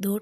2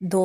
2